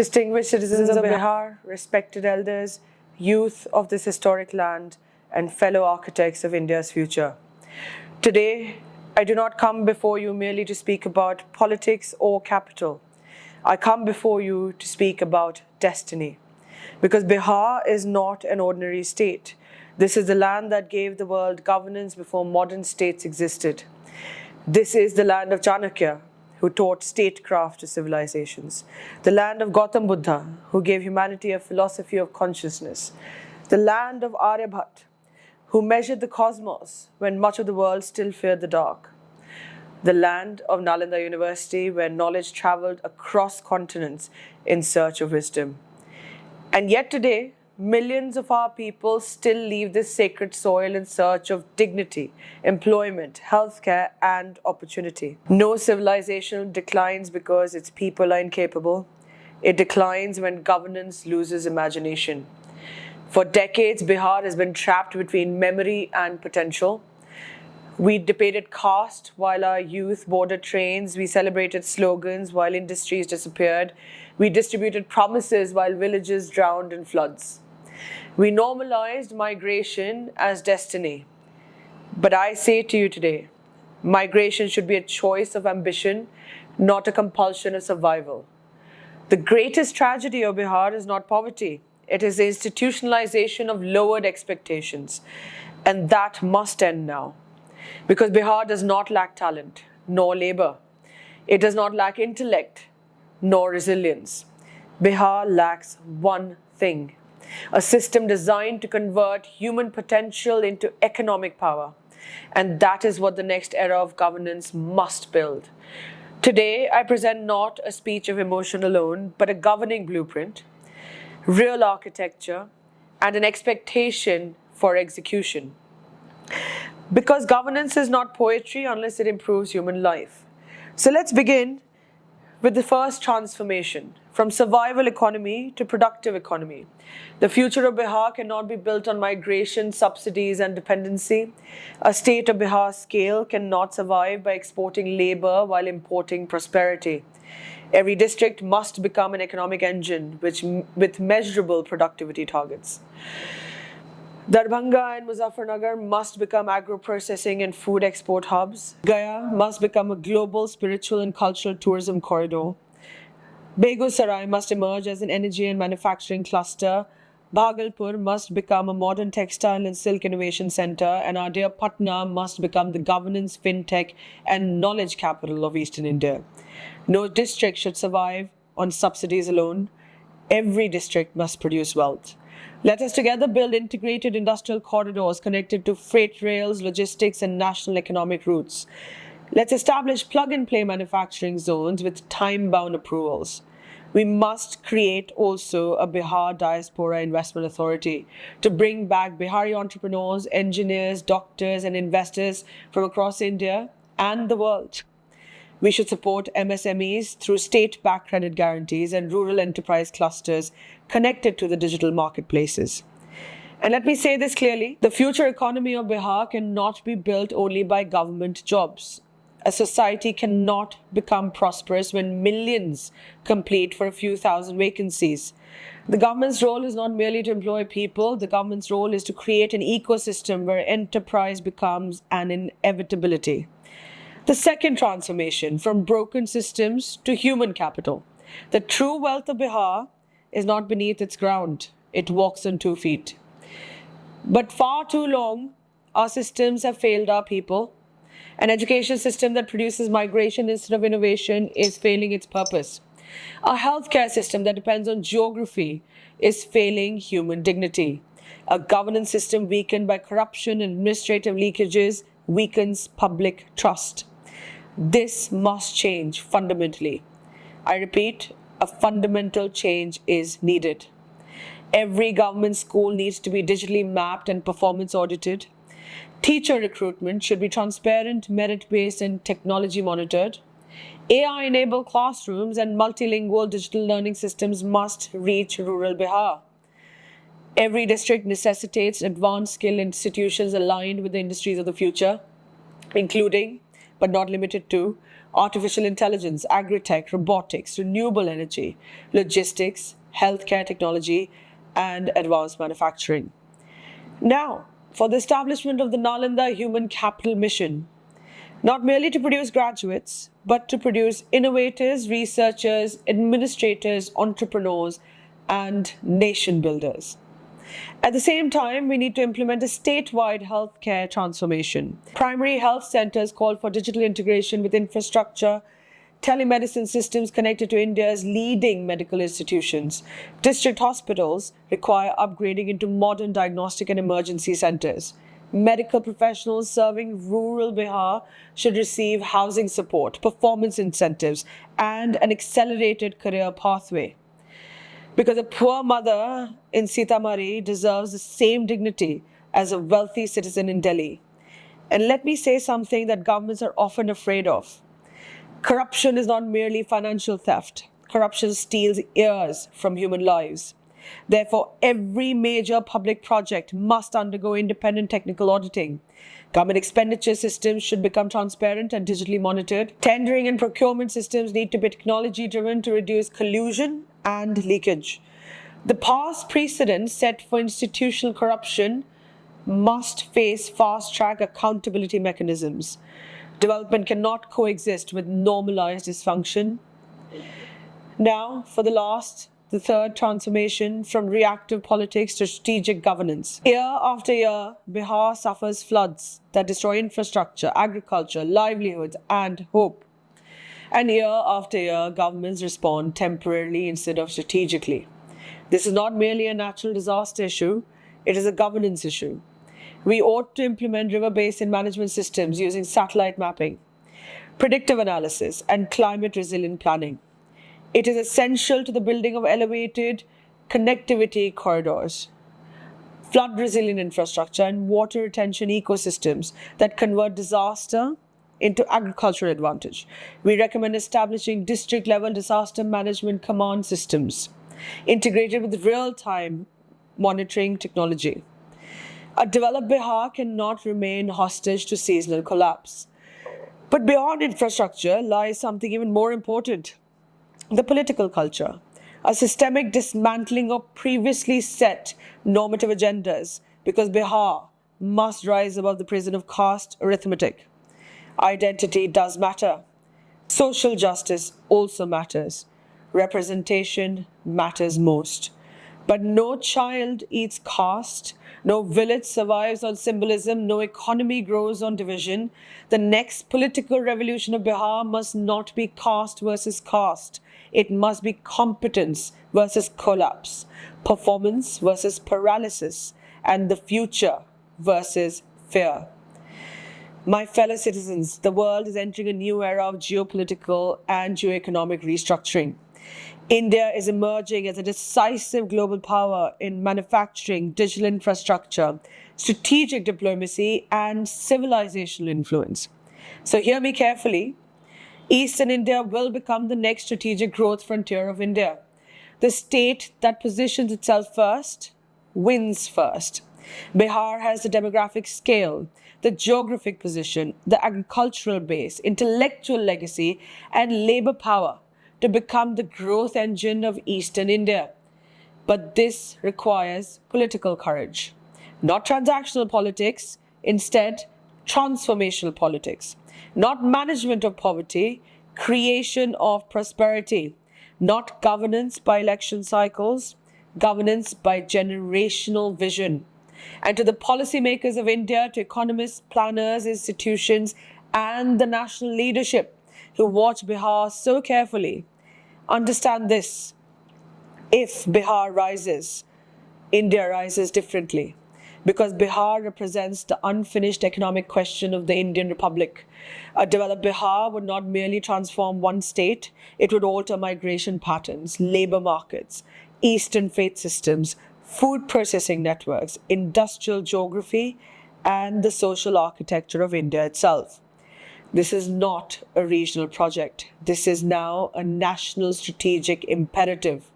Distinguished citizens of Bihar, respected elders, youth of this historic land, and fellow architects of India's future. Today, I do not come before you merely to speak about politics or capital. I come before you to speak about destiny. Because Bihar is not an ordinary state. This is the land that gave the world governance before modern states existed. This is the land of Chanakya, who taught statecraft to civilizations. The land of Gautam Buddha, who gave humanity a philosophy of consciousness. The land of Aryabhat, who measured the cosmos when much of the world still feared the dark. The land of Nalanda University, where knowledge traveled across continents in search of wisdom. And yet today, millions of our people still leave this sacred soil in search of dignity, employment, healthcare, and opportunity. No civilization declines because its people are incapable. It declines when governance loses imagination. For decades, Bihar has been trapped between memory and potential. We debated caste while our youth boarded trains. We celebrated slogans while industries disappeared. We distributed promises while villages drowned in floods. We normalized migration as destiny. But I say to you today, migration should be a choice of ambition, not a compulsion of survival. The greatest tragedy of Bihar is not poverty. It is the institutionalization of lowered expectations. And that must end now. Because Bihar does not lack talent, nor labor. It does not lack intellect, nor resilience. Bihar lacks one thing: a system designed to convert human potential into economic power. And that is what the next era of governance must build. Today, I present not a speech of emotion alone, but a governing blueprint, real architecture, and an expectation for execution. Because governance is not poetry unless it improves human life. So let's begin with the first transformation, from survival economy to productive economy. The future of Bihar cannot be built on migration, subsidies, and dependency. A state of Bihar's scale cannot survive by exporting labor while importing prosperity. Every district must become an economic engine with measurable productivity targets. Darbhanga and Muzaffarnagar must become agro-processing and food export hubs. Gaya must become a global spiritual and cultural tourism corridor. Begusarai must emerge as an energy and manufacturing cluster. Bhagalpur must become a modern textile and silk innovation center, and our dear Patna must become the governance, fintech, and knowledge capital of Eastern India. No district should survive on subsidies alone. Every district must produce wealth. Let us together build integrated industrial corridors connected to freight rails, logistics, and national economic routes. Let's establish plug-and-play manufacturing zones with time-bound approvals. We must create also a Bihar Diaspora Investment Authority to bring back Bihari entrepreneurs, engineers, doctors, and investors from across India and the world. We should support MSMEs through state-backed credit guarantees and rural enterprise clusters connected to the digital marketplaces. And let me say this clearly, the future economy of Bihar cannot be built only by government jobs. A society cannot become prosperous when millions compete for a few thousand vacancies. The government's role is not merely to employ people, the government's role is to create an ecosystem where enterprise becomes an inevitability. The second transformation, from broken systems to human capital. The true wealth of Bihar is not beneath its ground. It walks on 2 feet. But far too long, our systems have failed our people. An education system that produces migration instead of innovation is failing its purpose. A healthcare system that depends on geography is failing human dignity. A governance system weakened by corruption and administrative leakages weakens public trust. This must change fundamentally. I repeat, a fundamental change is needed. Every government school needs to be digitally mapped and performance audited. Teacher recruitment should be transparent, merit-based, and technology monitored. AI-enabled classrooms and multilingual digital learning systems must reach rural Bihar. Every district necessitates advanced skill institutions aligned with the industries of the future, including, but not limited to, artificial intelligence, agri-tech, robotics, renewable energy, logistics, healthcare technology, and advanced manufacturing. Now, for the establishment of the Nalanda Human Capital Mission, not merely to produce graduates, but to produce innovators, researchers, administrators, entrepreneurs, and nation builders. At the same time, we need to implement a statewide healthcare transformation. Primary health centers call for digital integration with infrastructure, telemedicine systems connected to India's leading medical institutions. District hospitals require upgrading into modern diagnostic and emergency centers. Medical professionals serving rural Bihar should receive housing support, performance incentives, and an accelerated career pathway. Because a poor mother in Sitamarhi deserves the same dignity as a wealthy citizen in Delhi. And let me say something that governments are often afraid of. Corruption is not merely financial theft. Corruption steals years from human lives. Therefore, every major public project must undergo independent technical auditing. Government expenditure systems should become transparent and digitally monitored. Tendering and procurement systems need to be technology-driven to reduce collusion and leakage. The past precedent set for institutional corruption must face fast-track accountability mechanisms. Development cannot coexist with normalized dysfunction. Now, for the third transformation from reactive politics to strategic governance. Year after year, Bihar suffers floods that destroy infrastructure, agriculture, livelihoods, and hope. And year after year, governments respond temporarily instead of strategically. This is not merely a natural disaster issue, it is a governance issue. We ought to implement river basin management systems using satellite mapping, predictive analysis, and climate resilient planning. It is essential to the building of elevated connectivity corridors, flood resilient infrastructure, and water retention ecosystems that convert disaster into agricultural advantage. We recommend establishing district level disaster management command systems integrated with real time monitoring technology. A developed Bihar cannot remain hostage to seasonal collapse. But beyond infrastructure lies something even more important: the political culture, a systemic dismantling of previously set normative agendas, because Bihar must rise above the prison of caste arithmetic. Identity does matter. Social justice also matters. Representation matters most. But no child eats caste, no village survives on symbolism, no economy grows on division. The next political revolution of Bihar must not be caste versus caste. It must be competence versus collapse, performance versus paralysis, and the future versus fear. My fellow citizens, the world is entering a new era of geopolitical and geoeconomic restructuring. India is emerging as a decisive global power in manufacturing, digital infrastructure, strategic diplomacy, and civilizational influence. So hear me carefully. Eastern India will become the next strategic growth frontier of India. The state that positions itself first wins first. Bihar has the demographic scale, the geographic position, the agricultural base, intellectual legacy, and labor power to become the growth engine of Eastern India. But this requires political courage, not transactional politics, instead, transformational politics, not management of poverty, creation of prosperity, not governance by election cycles, governance by generational vision. And to the policymakers of India, to economists, planners, institutions, and the national leadership who watch Bihar so carefully, understand this: if Bihar rises, India rises differently, because Bihar represents the unfinished economic question of the Indian Republic. A developed Bihar would not merely transform one state, it would alter migration patterns, labor markets, eastern faith systems, food processing networks, industrial geography, and the social architecture of India itself. This is not a regional project. This is now a national strategic imperative.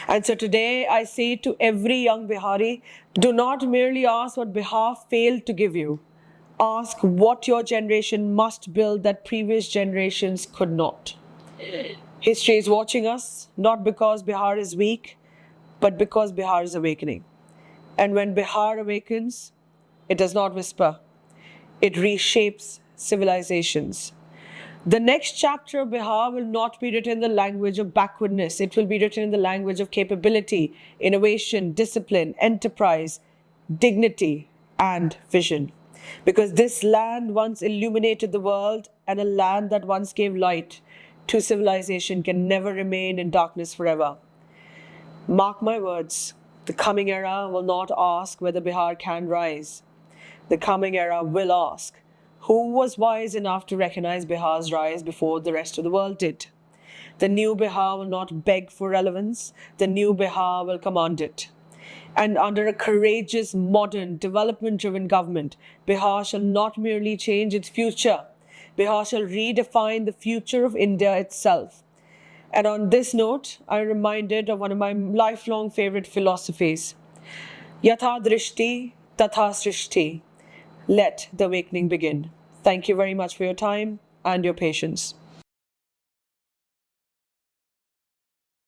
And so today I say to every young Bihari, do not merely ask what Bihar failed to give you. Ask what your generation must build that previous generations could not. History is watching us, not because Bihar is weak, but because Bihar is awakening. And when Bihar awakens, it does not whisper, it reshapes civilizations. The next chapter of Bihar will not be written in the language of backwardness. It will be written in the language of capability, innovation, discipline, enterprise, dignity, and vision. Because this land once illuminated the world, and a land that once gave light to civilization can never remain in darkness forever. Mark my words, the coming era will not ask whether Bihar can rise. The coming era will ask, who was wise enough to recognize Bihar's rise before the rest of the world did? The new Bihar will not beg for relevance. The new Bihar will command it. And under a courageous, modern, development-driven government, Bihar shall not merely change its future. Bihar shall redefine the future of India itself. And on this note, I'm reminded of one of my lifelong favorite philosophies. Yatha drishti, tatha srishti. Let the awakening begin. Thank you very much for your time and your patience.